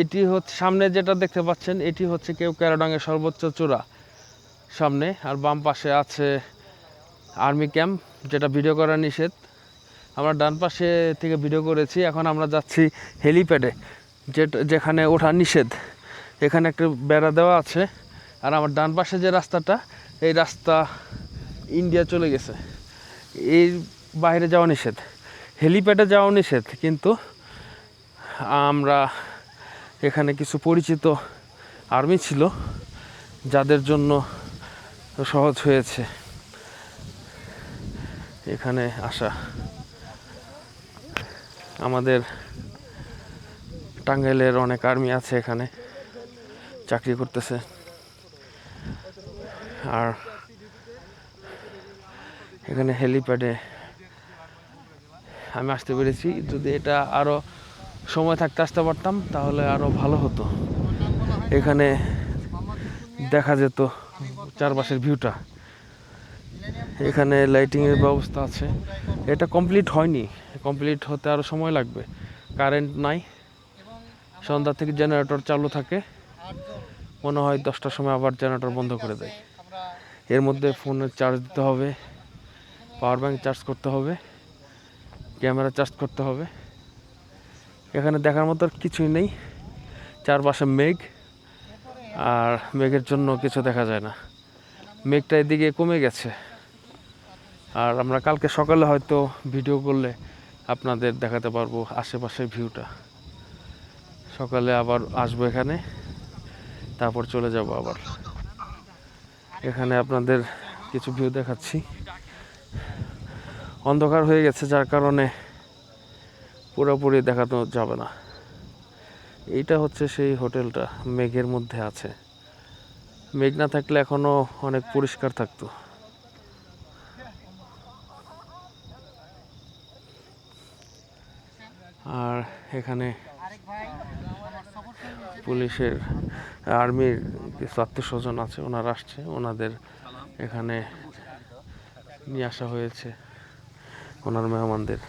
এটি হচ্ছে সামনে যেটা দেখতে পাচ্ছেন, এটি হচ্ছে কেওক্যারাডাঙ্গের সর্বোচ্চ চূড়া সামনে। আর বাম পাশে আছে আর্মি ক্যাম্প, যেটা ভিডিও করা নিষেধ। আমরা ডান পাশে থেকে ভিডিও করেছি। এখন আমরা যাচ্ছি হেলিপ্যাডে, যেখানে ওঠা নিষেধ। এখানে একটা বেড়া দেওয়া আছে। আর আমার ডান পাশে যে রাস্তাটা, এই রাস্তা ইন্ডিয়া চলে গেছে, এই বাইরে যাওয়া নিষেধ। হেলিপ্যাডে যাওয়া নিষেধ, কিন্তু আমরা এখানে কিছু পরিচিত আর্মি ছিল, যাদের জন্য সহজ হয়েছে এখানে আসা। আমাদের টাঙ্গাইলের অনেক আর্মি আছে এখানে, চাকরি করতেছে। আর এখানে হেলিপ্যাডে আমি আসতে পেরেছি। যদি এটা আরও সময় থাকতে আসতে পারতাম তাহলে আরও ভালো হতো। এখানে দেখা যেত চারপাশের ভিউটা। এখানে লাইটিংয়ের ব্যবস্থা আছে। এটা কমপ্লিট হয়নি, কমপ্লিট হতে আরও সময় লাগবে। কারেন্ট নাই, সন্ধ্যা থেকে জেনারেটর চালু থাকে, মনে হয় 10টার সময় আবার জেনারেটর বন্ধ করে দেয়। এর মধ্যে ফোনের চার্জ দিতে হবে, পাওয়ার ব্যাংক চার্জ করতে হবে, ক্যামেরা চার্জ করতে হবে। এখানে দেখার মতো কিছুই নেই, চারপাশে মেঘ, আর মেঘের জন্য কিছু দেখা যায় না। মেঘটা এদিকে কমে গেছে। আর আমরা কালকে সকালে হয়তো ভিডিও করলে আপনাদের দেখাতে পারবো আশেপাশের ভিউটা। সকালে আবার আসবো এখানে, তারপর চলে যাব আবার। এখানে আপনাদের কিছু ভিউ দেখাচ্ছি। অন্ধকার হয়ে গেছে, যার কারণে পুরোপুরি দেখানো যাবে না। এইটা হচ্ছে সেই হোটেলটা, মেঘের মধ্যে আছে। মেঘ না থাকলে এখনো অনেক পরিষ্কার থাকতো। আর এখানে পুলিশের, আর্মির কিছু আত্মীয় স্বজন আছে, ওনারা আসছে, ওনাদের এখানে নিয়ে আসা হয়েছে, ওনার মেহমানদের।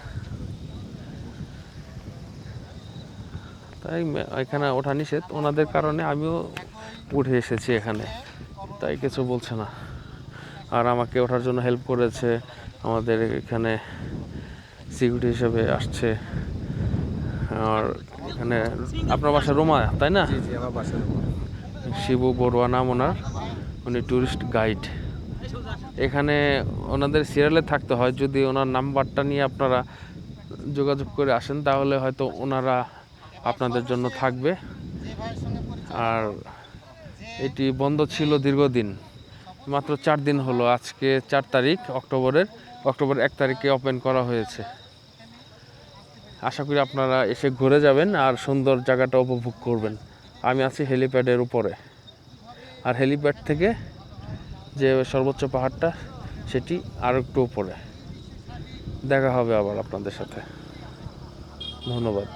তাই এখানে ওঠা নিষেধ, ওনাদের কারণে আমিও উঠে এসেছি এখানে, তাই কিছু বলছে না। আর আমাকে ওঠার জন্য হেল্প করেছে, আমাদের এখানে সিকিউরিটি হিসেবে আসছে। আর এখানে আপনার বাসা রোমা, তাই না? শিবু বড়ুয়া নাম ওনার, উনি ট্যুরিস্ট গাইড। এখানে ওনাদের সিরিয়ালে থাকতে হয়। যদি ওনার নাম্বারটা নিয়ে আপনারা যোগাযোগ করে আসেন তাহলে হয়তো ওনারা আপনাদের জন্য থাকবে। আর এটি বন্ধ ছিল দীর্ঘদিন, মাত্র 4 দিন হলো। আজকে 4 তারিখ অক্টোবর 1 তারিখে ওপেন করা হয়েছে। আশা করি আপনারা এসে ঘুরে যাবেন আর সুন্দর জায়গাটা উপভোগ করবেন। আমি আছি হেলিপ্যাডের উপরে, আর হেলিপ্যাড থেকে যে সর্বোচ্চ পাহাড়টা, সেটি আর একটু উপরে। দেখা হবে আবার আপনাদের সাথে। ধন্যবাদ।